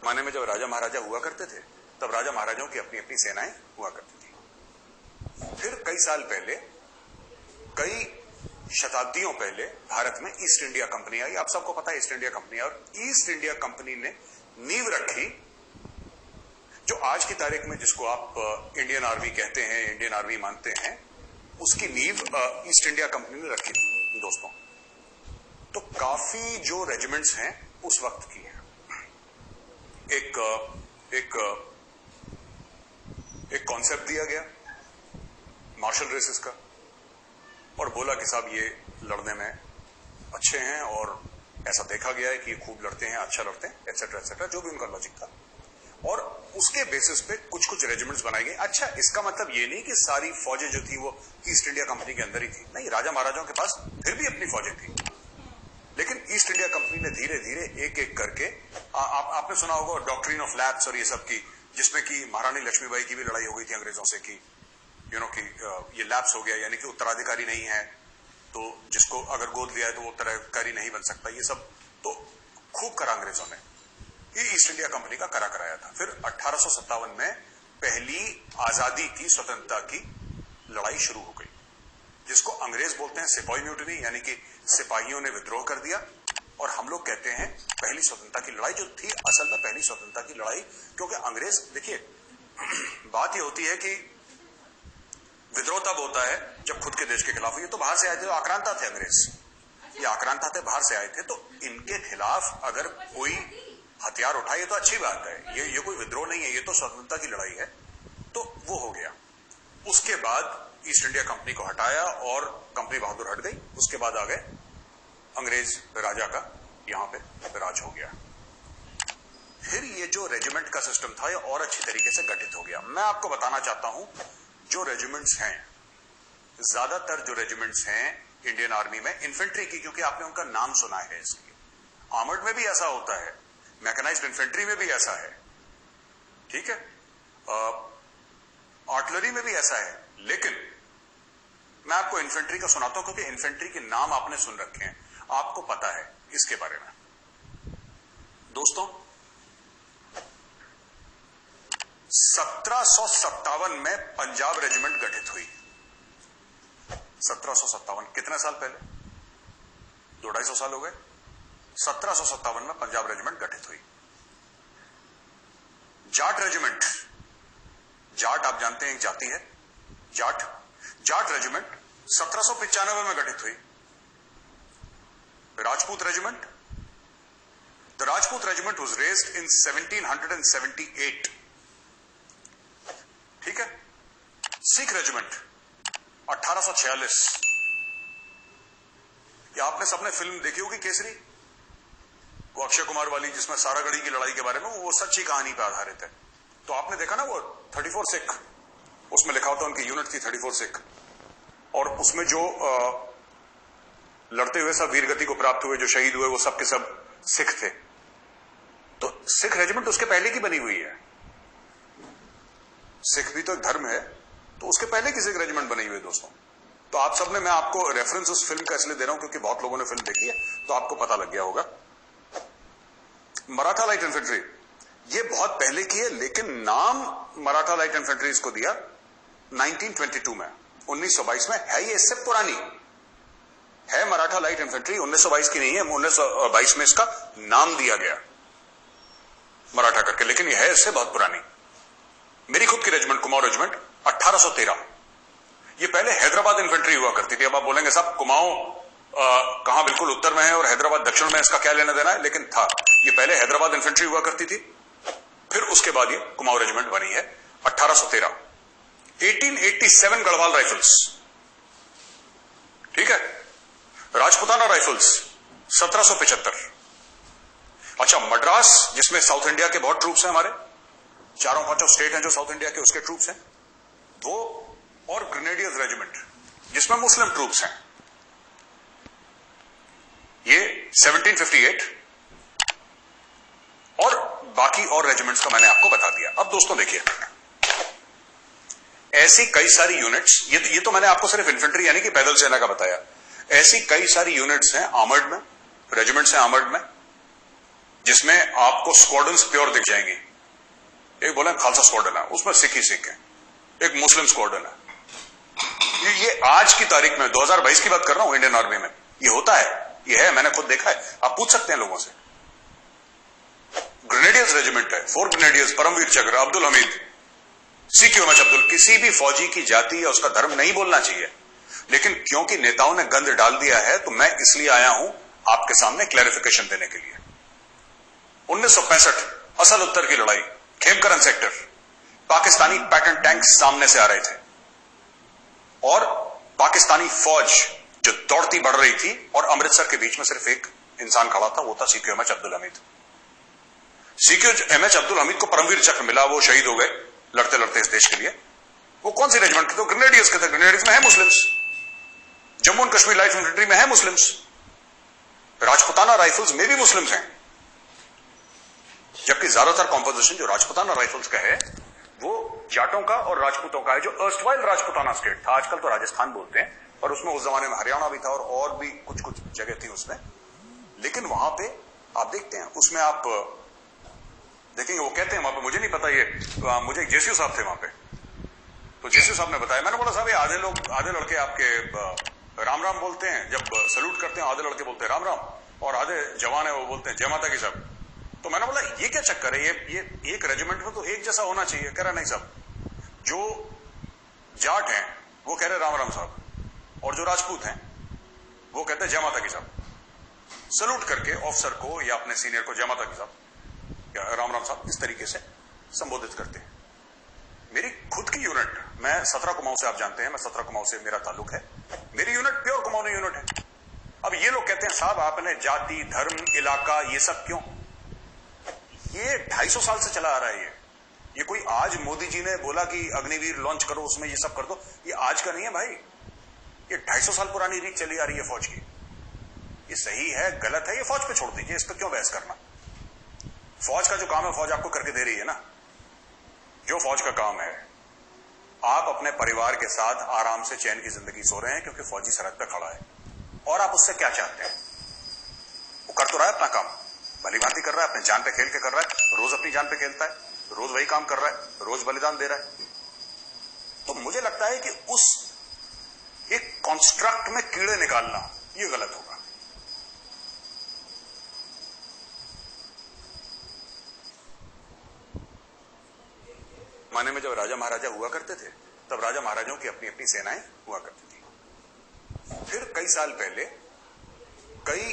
माने में जब राजा महाराजा हुआ करते थे तब राजा महाराजाओं की अपनी अपनी सेनाएं हुआ करती थी। फिर कई साल पहले, कई शताब्दियों पहले भारत में ईस्ट इंडिया कंपनी आई। आप सबको पता है ईस्ट इंडिया कंपनी, और ईस्ट इंडिया कंपनी ने नींव रखी जो आज की तारीख में जिसको आप इंडियन आर्मी कहते हैं, इंडियन आर्मी मानते हैं, उसकी नींव ईस्ट इंडिया कंपनी ने रखी थी दोस्तों। तो काफी जो रेजिमेंट्स हैं उस वक्त की हैं। एक कॉन्सेप्ट दिया गया मार्शल रेसेस का, और बोला कि साहब ये लड़ने में अच्छे हैं और ऐसा देखा गया है कि ये खूब लड़ते हैं, अच्छा लड़ते हैं, एटसेट्रा एटसेट्रा, जो भी उनका लॉजिक था। और उसके बेसिस पे कुछ कुछ रेजिमेंट्स बनाए गए। अच्छा, इसका मतलब ये नहीं कि सारी फौजें जो थी वो ईस्ट इंडिया कंपनी के अंदर ही थी, नहीं, राजा महाराजाओं के पास फिर भी अपनी फौजें थी। लेकिन ईस्ट इंडिया कंपनी ने धीरे धीरे एक एक करके, आपने सुना होगा डॉक्ट्रिन ऑफ लैप्स और ये सब की, जिसमें कि महारानी लक्ष्मीबाई की भी लड़ाई हो गई थी अंग्रेजों से कि कि ये लैप्स हो गया, यानी कि उत्तराधिकारी नहीं है, तो जिसको अगर गोद लिया है तो वो उत्तराधिकारी नहीं बन सकता। ये सब तो खूब करा अंग्रेजों ने, ये ईस्ट इंडिया कंपनी का करा कराया था। फिर 1857 में पहली आजादी की, स्वतंत्रता की लड़ाई शुरू हो गई, जिसको अंग्रेज बोलते हैं सिपाही म्यूटिनी, यानी कि सिपाहियों ने विद्रोह कर दिया। और हम लोग कहते हैं पहली स्वतंत्रता की लड़ाई, जो थी असल में पहली स्वतंत्रता की लड़ाई, क्योंकि अंग्रेज, देखिए बात यह होती है कि विद्रोह तब होता है जब खुद के देश के खिलाफ। ये तो बाहर से आए थे, तो आक्रांता थे अंग्रेज, ये आक्रांता थे, बाहर से आए थे, तो इनके खिलाफ अगर कोई हथियार उठाए तो अच्छी बात है, ये कोई विद्रोह नहीं है, ये तो स्वतंत्रता की लड़ाई है। तो वो हो गया। उसके बाद ईस्ट इंडिया कंपनी को हटाया और कंपनी बहादुर हट गई। उसके बाद आ गए अंग्रेज राजा का यहां पे राज हो गया। फिर ये जो रेजिमेंट का सिस्टम था ये और अच्छी तरीके से गठित हो गया। मैं आपको बताना चाहता हूं, जो रेजिमेंट्स हैं, ज्यादातर जो रेजिमेंट्स हैं इंडियन आर्मी में इन्फेंट्री की, क्योंकि आपने उनका नाम सुना है, इसलिए आर्मर्ड में भी ऐसा होता है, मैकेनाइज्ड इन्फेंट्री में भी ऐसा है, ठीक है, आर्टिलरी में भी ऐसा है। लेकिन मैं आपको इन्फेंट्री का सुनाता हूं, क्योंकि इन्फेंट्री के नाम आपने सुन रखे हैं, आपको पता है इसके बारे में। दोस्तों, 1757 में पंजाब रेजिमेंट गठित हुई। 1757, कितने साल पहले? 200-250 साल हो गए। 1757 में पंजाब रेजिमेंट गठित हुई। जाट रेजिमेंट, जाट आप जानते हैं एक जाति है, जाट रेजिमेंट 1795 में गठित हुई। Rajput regiment, the Rajput regiment was raised in 1778, ठीक है। सिख रेजिमेंट 1846। या आपने सबने फिल्म देखी होगी केसरी, वो अक्षय कुमार वाली, जिसमें सारागढ़ी की लड़ाई के बारे में, वो सच्ची कहानी पर आधारित है। तो आपने देखा ना वो 34 सिख, उसमें लिखा होता उनकी यूनिट थी 34 सिख, और उसमें जो लड़ते हुए सब वीरगति को प्राप्त हुए, जो शहीद हुए, वो सब के सब सिख थे। तो सिख रेजिमेंट उसके पहले की बनी हुई है। सिख भी तो एक धर्म है, तो उसके पहले की सिख रेजिमेंट बनी हुई है दोस्तों। तो आप सबने, मैं आपको रेफरेंस उस फिल्म का इसलिए दे रहा हूं क्योंकि बहुत लोगों ने फिल्म देखी है, तो आपको पता लग गया होगा। मराठा लाइट इन्फेंट्री, ये बहुत पहले की है, लेकिन नाम मराठा लाइट इन्फेंट्री इसको दिया 1922 में, 1922 में है। ये इससे पुरानी है, मराठा लाइट इन्फेंट्री 1922 की नहीं है, 1922 में इसका नाम दिया गया मराठा करके, लेकिन यह है इससे बहुत पुरानी। मेरी खुद की रेजिमेंट, कुमाऊं रेजिमेंट, 1813। ये पहले हैदराबाद इन्फेंट्री हुआ करती थी। अब आप बोलेंगे साहब कुमाऊं कहां बिल्कुल उत्तर में है और हैदराबाद दक्षिण में, इसका क्या लेना देना है, लेकिन था, ये पहले हैदराबाद इन्फेंट्री हुआ करती थी, फिर उसके बाद ये कुमाऊं रेजिमेंट बनी है 1813। 1887 गढ़वाल राइफल्स, ठीक है। राजपुताना राइफल्स 1775। अच्छा, मद्रास, जिसमें साउथ इंडिया के बहुत ट्रूप्स हैं, हमारे 4-5 स्टेट हैं जो साउथ इंडिया के, उसके ट्रूप्स हैं वो, और ग्रेनेडियर्स रेजिमेंट जिसमें मुस्लिम ट्रूप्स हैं, ये 1758, और बाकी और रेजिमेंट्स का मैंने आपको बता दिया। अब दोस्तों देखिए, ऐसी कई सारी यूनिट्स, ये तो मैंने आपको सिर्फ इन्फेंट्री यानी कि पैदल सेना का बताया, ऐसी कई सारी यूनिट्स हैं आर्मर्ड में, रेजिमेंट्स हैं आर्मर्ड में, जिसमें आपको स्क्वाड्रन्स प्योर दिख जाएंगी। एक बोला खालसा स्क्वाड्रन है, उसमें सिख ही सिख है, एक मुस्लिम स्क्वाड्रन है। ये आज की तारीख में 2022 की बात कर रहा हूं, इंडियन आर्मी में ये होता है, ये है, मैंने खुद देखा है, आप पूछ सकते हैं लोगों से। ग्रेनेडियर्स रेजिमेंट है, 4 ग्रेनेडियर्स, परमवीर चक्र, अब्दुल हमीद, सीक्यूएमएच अब्दुल। किसी भी फौजी की जाति या उसका धर्म नहीं बोलना चाहिए, लेकिन क्योंकि नेताओं ने गंद डाल दिया है तो मैं इसलिए आया हूं आपके सामने क्लैरिफिकेशन देने के लिए। 1965 असल उत्तर की लड़ाई, Khemkaran sector, Pakistani Patton tank सामने से आ रहे थे और पाकिस्तानी फौज जो दौड़ती बढ़ रही थी और अमृतसर के बीच में सिर्फ एक इंसान खड़ा था, वो था सीक्यूएमएच अब्दुल हमीद। सीक्यूएमएच अब्दुल हमीद को परमवीर चक्र मिला, वो शहीद हो गए लड़ते लड़ते इस देश के लिए। वो कौन सी रेजिमेंट के थे? ग्रेनेडियर्स के थे। ग्रेनेडियर्स में है Muslims, Jammu and Kashmir light infantry में है मुस्लिम्स, राजपुताना राइफल्स में भी मुस्लिम्स हैं, जबकि ज्यादातर कॉम्पोजिशन जो राजपुताना राइफल्स का है वो जाटों का और राजपूतों का है, जो अर्स्टवाइल राजपुताना स्टेट था, आजकल तो राजस्थान बोलते हैं, और उसमें उस जमाने में हरियाणा भी था और भी कुछ कुछ जगह थी उसमें। लेकिन वहां पे आप देखते हैं, उसमें आप देखेंगे वो कहते हैं वहां पे, मुझे नहीं पता ये, मुझे एक जेसीयू साहब थे वहां पे, तो जेसीयू साहब ने बताया, मैंने बोला साहब ये आधे लड़के आपके राम राम बोलते हैं, जब सल्यूट करते हैं आधे लड़के बोलते हैं राम राम, और आधे जवान है वो बोलते हैं जय माता की साहब। तो मैंने बोला ये क्या चक्कर है, ये एक रेजिमेंट में तो एक जैसा होना चाहिए। कह रहा नहीं साहब, जो जाट हैं वो कह रहे राम राम साहब, और जो राजपूत हैं वो कहते हैं जय माता की साहब। सल्यूट करके ऑफिसर को या अपने सीनियर को जय माता की साहब या राम राम साहब इस तरीके से संबोधित करते हैं। मेरी खुद की यूनिट, मैं 17 कुमाऊं से, आप जानते हैं मैं 17 कुमाऊं से मेरा ताल्लुक है, मेरी यूनिट प्योर कुमाऊं यूनिट है। अब ये लोग कहते हैं साहब आपने जाति, धर्म, इलाका, ये सब क्यों? ये 250 साल से चला आ रहा है। ये कोई आज मोदी जी ने बोला कि अग्निवीर लॉन्च करो, उसमें ये सब कर दो, ये आज का नहीं है भाई, ये 250 साल पुरानी रीत चली आ रही है फौज की। ये सही है गलत है ये फौज पे छोड़ दीजिए, इस पर क्यों बहस करना। फौज का जो काम है फौज आपको करके दे रही है ना। जो फौज का काम है, आप अपने परिवार के साथ आराम से चैन की जिंदगी सो रहे हैं क्योंकि फौजी सरहद पे खड़ा है, और आप उससे क्या चाहते हैं? वो कर तो रहा है अपना काम, भली भांति कर रहा है, अपने जान पे खेल के कर रहा है, रोज अपनी जान पे खेलता है, रोज वही काम कर रहा है, रोज बलिदान दे रहा है। तो मुझे लगता है कि उस एक कॉन्स्ट्रक्ट में कीड़े निकालना ये गलत होगा। माने में जब राजा महाराजा हुआ करते थे तब राजा महाराजाओं की अपनी अपनी सेनाएं हुआ करती थी। फिर कई साल पहले कई